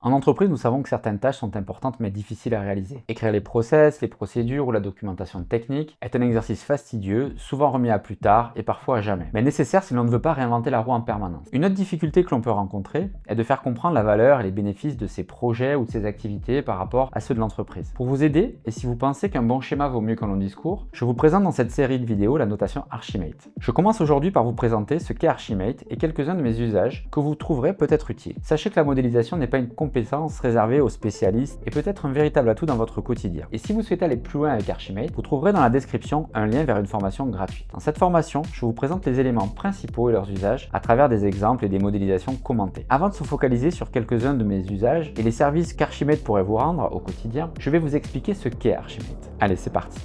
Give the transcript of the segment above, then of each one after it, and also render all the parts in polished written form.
En entreprise, nous savons que certaines tâches sont importantes mais difficiles à réaliser. Écrire les process, les procédures ou la documentation technique est un exercice fastidieux, souvent remis à plus tard et parfois à jamais, mais nécessaire si l'on ne veut pas réinventer la roue en permanence. Une autre difficulté que l'on peut rencontrer est de faire comprendre la valeur et les bénéfices de ces projets ou de ces activités par rapport à ceux de l'entreprise. Pour vous aider, et si vous pensez qu'un bon schéma vaut mieux qu'un long discours, je vous présente dans cette série de vidéos la notation Archimate. Je commence aujourd'hui par vous présenter ce qu'est Archimate et quelques-uns de mes usages que vous trouverez peut-être utiles. Sachez que la modélisation n'est pas une compétence réservée aux spécialistes et peut être un véritable atout dans votre quotidien. Et si vous souhaitez aller plus loin avec Archimate, vous trouverez dans la description un lien vers une formation gratuite. Dans cette formation, je vous présente les éléments principaux et leurs usages à travers des exemples et des modélisations commentées. Avant de se focaliser sur quelques-uns de mes usages et les services qu'Archimate pourrait vous rendre au quotidien, je vais vous expliquer ce qu'est Archimate. Allez, c'est parti!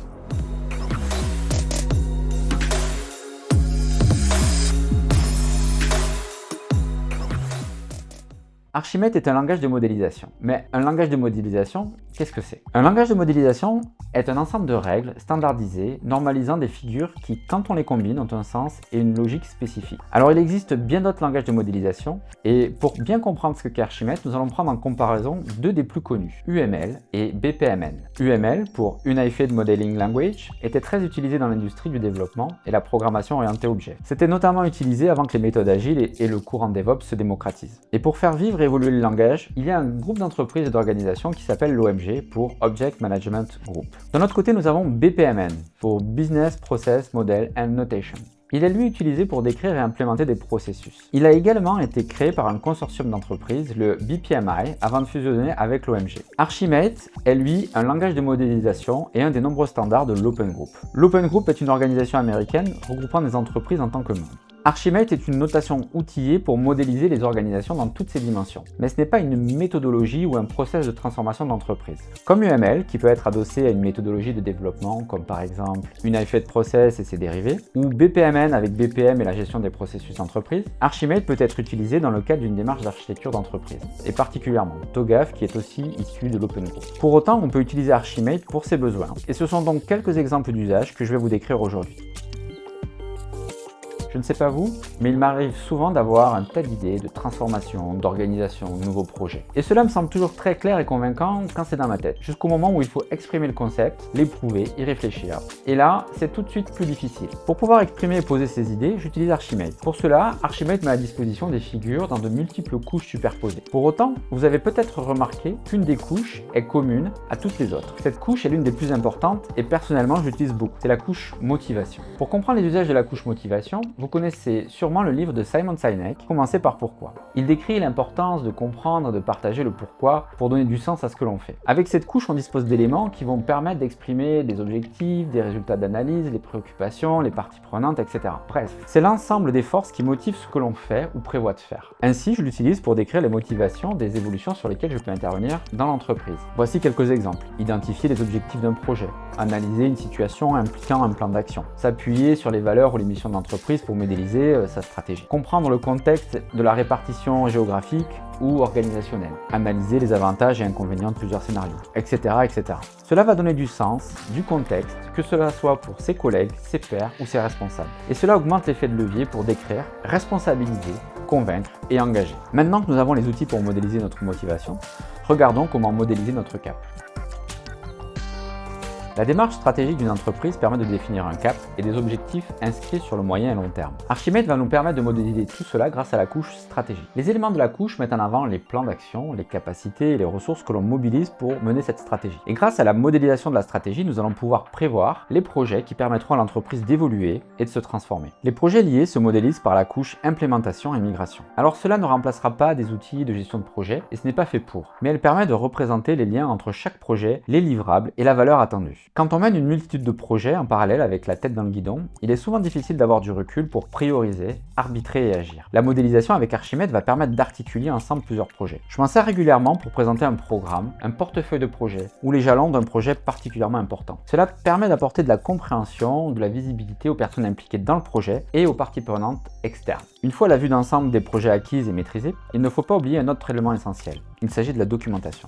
Archimate est un langage de modélisation. Mais un langage de modélisation, qu'est-ce que c'est? Un langage de modélisation est un ensemble de règles standardisées, normalisant des figures qui, quand on les combine, ont un sens et une logique spécifique. Alors il existe bien d'autres langages de modélisation, et pour bien comprendre ce qu'est Archimate, nous allons prendre en comparaison deux des plus connus, UML et BPMN. UML, pour Unified Modeling Language, était très utilisé dans l'industrie du développement et la programmation orientée objet. C'était notamment utilisé avant que les méthodes agiles et le courant DevOps se démocratisent. Et pour faire vivre et évoluer le langage, il y a un groupe d'entreprises et d'organisations qui s'appelle l'OMG pour Object Management Group. De notre côté, nous avons BPMN pour Business Process Model and Notation. Il est lui utilisé pour décrire et implémenter des processus. Il a également été créé par un consortium d'entreprises, le BPMI, avant de fusionner avec l'OMG. Archimate est lui un langage de modélisation et un des nombreux standards de l'Open Group. L'Open Group est une organisation américaine regroupant des entreprises en tant que membres. Archimate est une notation outillée pour modéliser les organisations dans toutes ses dimensions, mais ce n'est pas une méthodologie ou un process de transformation d'entreprise. Comme UML, qui peut être adossé à une méthodologie de développement, comme par exemple Unified Process et ses dérivés, ou BPMN avec BPM et la gestion des processus d'entreprise, Archimate peut être utilisé dans le cadre d'une démarche d'architecture d'entreprise, et particulièrement TOGAF qui est aussi issu de l'Open Group. Pour autant, on peut utiliser Archimate pour ses besoins, et ce sont donc quelques exemples d'usage que je vais vous décrire aujourd'hui. Je ne sais pas vous, mais il m'arrive souvent d'avoir un tas d'idées, de transformation, d'organisation, de nouveaux projets. Et cela me semble toujours très clair et convaincant quand c'est dans ma tête, jusqu'au moment où il faut exprimer le concept, l'éprouver, y réfléchir. Et là, c'est tout de suite plus difficile. Pour pouvoir exprimer et poser ces idées, j'utilise Archimate. Pour cela, Archimate met à disposition des figures dans de multiples couches superposées. Pour autant, vous avez peut-être remarqué qu'une des couches est commune à toutes les autres. Cette couche est l'une des plus importantes et personnellement, je l'utilise beaucoup. C'est la couche motivation. Pour comprendre les usages de la couche motivation, vous connaissez sûrement le livre de Simon Sinek, Commencez par pourquoi. Il décrit l'importance de comprendre, de partager le pourquoi pour donner du sens à ce que l'on fait. Avec cette couche, on dispose d'éléments qui vont permettre d'exprimer des objectifs, des résultats d'analyse, les préoccupations, les parties prenantes, etc. Bref, c'est l'ensemble des forces qui motivent ce que l'on fait ou prévoit de faire. Ainsi, je l'utilise pour décrire les motivations des évolutions sur lesquelles je peux intervenir dans l'entreprise. Voici quelques exemples. Identifier les objectifs d'un projet, analyser une situation impliquant un plan d'action, s'appuyer sur les valeurs ou les missions de l'entreprise pour modéliser sa stratégie, comprendre le contexte de la répartition géographique ou organisationnelle, analyser les avantages et inconvénients de plusieurs scénarios, etc., etc. Cela va donner du sens, du contexte, que cela soit pour ses collègues, ses pairs ou ses responsables. Et cela augmente l'effet de levier pour décrire, responsabiliser, convaincre et engager. Maintenant que nous avons les outils pour modéliser notre motivation, regardons comment modéliser notre cap. La démarche stratégique d'une entreprise permet de définir un cap et des objectifs inscrits sur le moyen et long terme. Archimate va nous permettre de modéliser tout cela grâce à la couche stratégie. Les éléments de la couche mettent en avant les plans d'action, les capacités et les ressources que l'on mobilise pour mener cette stratégie. Et grâce à la modélisation de la stratégie, nous allons pouvoir prévoir les projets qui permettront à l'entreprise d'évoluer et de se transformer. Les projets liés se modélisent par la couche implémentation et migration. Alors cela ne remplacera pas des outils de gestion de projet et ce n'est pas fait pour, mais elle permet de représenter les liens entre chaque projet, les livrables et la valeur attendue. Quand on mène une multitude de projets en parallèle avec la tête dans le guidon, il est souvent difficile d'avoir du recul pour prioriser, arbitrer et agir. La modélisation avec Archimate va permettre d'articuler ensemble plusieurs projets. Je m'en sers régulièrement pour présenter un programme, un portefeuille de projets ou les jalons d'un projet particulièrement important. Cela permet d'apporter de la compréhension, de la visibilité aux personnes impliquées dans le projet et aux parties prenantes externes. Une fois la vue d'ensemble des projets acquises et maîtrisés, il ne faut pas oublier un autre élément essentiel. Il s'agit de la documentation.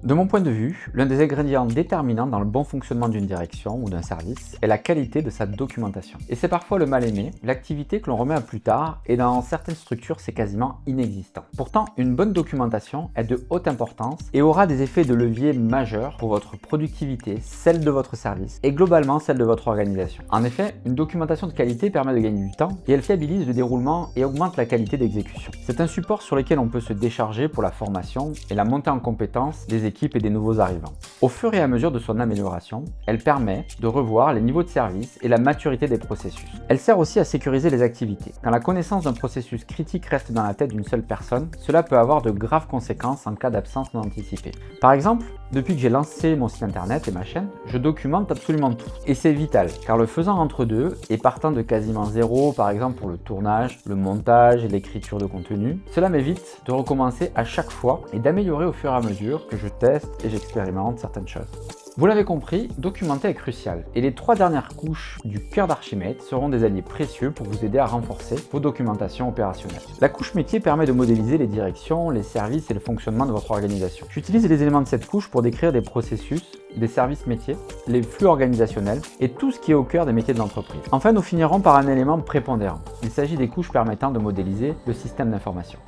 De mon point de vue, l'un des ingrédients déterminants dans le bon fonctionnement d'une direction ou d'un service est la qualité de sa documentation. Et c'est parfois le mal aimé, l'activité que l'on remet à plus tard, et dans certaines structures c'est quasiment inexistant. Pourtant, une bonne documentation est de haute importance et aura des effets de levier majeurs pour votre productivité, celle de votre service et globalement celle de votre organisation. En effet, une documentation de qualité permet de gagner du temps et elle fiabilise le déroulement et augmente la qualité d'exécution. C'est un support sur lequel on peut se décharger pour la formation et la montée en compétence des équipes et des nouveaux arrivants. Au fur et à mesure de son amélioration, elle permet de revoir les niveaux de service et la maturité des processus. Elle sert aussi à sécuriser les activités. Quand la connaissance d'un processus critique reste dans la tête d'une seule personne, cela peut avoir de graves conséquences en cas d'absence non anticipée. Par exemple, depuis que j'ai lancé mon site internet et ma chaîne, je documente absolument tout. Et c'est vital, car le faisant entre deux, et partant de quasiment zéro, par exemple pour le tournage, le montage et l'écriture de contenu, cela m'évite de recommencer à chaque fois et d'améliorer au fur et à mesure que je teste et j'expérimente certaines choses. Vous l'avez compris, documenter est crucial et les 3 dernières couches du cœur d'Archimate seront des alliés précieux pour vous aider à renforcer vos documentations opérationnelles. La couche métier permet de modéliser les directions, les services et le fonctionnement de votre organisation. J'utilise les éléments de cette couche pour décrire des processus, des services métiers, les flux organisationnels et tout ce qui est au cœur des métiers de l'entreprise. Enfin, nous finirons par un élément prépondérant. Il s'agit des couches permettant de modéliser le système d'information.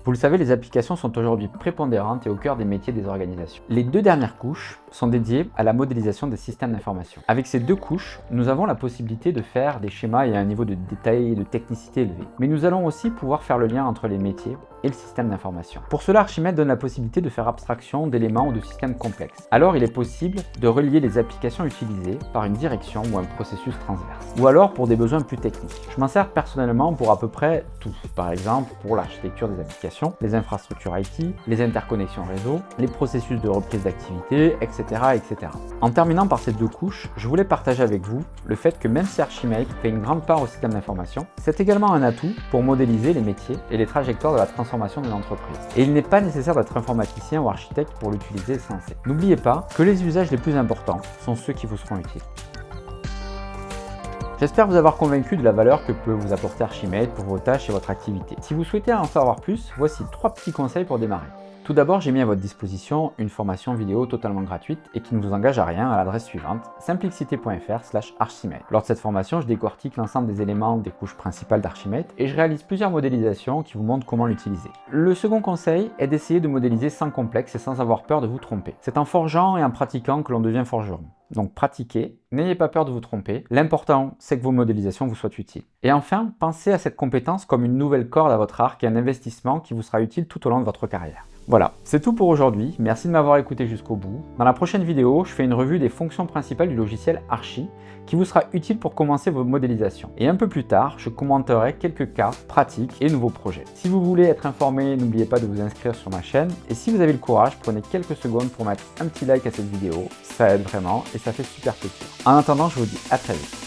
Vous le savez, les applications sont aujourd'hui prépondérantes et au cœur des métiers des organisations. Les 2 dernières couches sont dédiées à la modélisation des systèmes d'information. Avec ces 2 couches, nous avons la possibilité de faire des schémas et un niveau de détail et de technicité élevé. Mais nous allons aussi pouvoir faire le lien entre les métiers et le système d'information. Pour cela, Archimate donne la possibilité de faire abstraction d'éléments ou de systèmes complexes. Alors, il est possible de relier les applications utilisées par une direction ou un processus transverse. Ou alors pour des besoins plus techniques. Je m'en sers personnellement pour à peu près tout. Par exemple, pour l'architecture des applications, les infrastructures IT, les interconnexions réseau, les processus de reprise d'activité, etc., etc. En terminant par ces 2 couches, je voulais partager avec vous le fait que même si Archimate fait une grande part au système d'information, c'est également un atout pour modéliser les métiers et les trajectoires de la transformation d'une entreprise. Et il n'est pas nécessaire d'être informaticien ou architecte pour l'utiliser sans cesse. N'oubliez pas que les usages les plus importants sont ceux qui vous seront utiles. J'espère vous avoir convaincu de la valeur que peut vous apporter Archimate pour vos tâches et votre activité. Si vous souhaitez en savoir plus, voici 3 petits conseils pour démarrer. Tout d'abord, j'ai mis à votre disposition une formation vidéo totalement gratuite et qui ne vous engage à rien à l'adresse suivante, simplicité.fr/Archimate. Lors de cette formation, je décortique l'ensemble des éléments des couches principales d'Archimate et je réalise plusieurs modélisations qui vous montrent comment l'utiliser. Le second conseil est d'essayer de modéliser sans complexe et sans avoir peur de vous tromper. C'est en forgeant et en pratiquant que l'on devient forgeron. Donc pratiquez, n'ayez pas peur de vous tromper, l'important c'est que vos modélisations vous soient utiles. Et enfin, pensez à cette compétence comme une nouvelle corde à votre arc et un investissement qui vous sera utile tout au long de votre carrière. Voilà, c'est tout pour aujourd'hui, merci de m'avoir écouté jusqu'au bout. Dans la prochaine vidéo, je fais une revue des fonctions principales du logiciel Archi qui vous sera utile pour commencer vos modélisations. Et un peu plus tard, je commenterai quelques cas pratiques et nouveaux projets. Si vous voulez être informé, n'oubliez pas de vous inscrire sur ma chaîne. Et si vous avez le courage, prenez quelques secondes pour mettre un petit like à cette vidéo, ça aide vraiment et ça fait super plaisir. En attendant, je vous dis à très vite.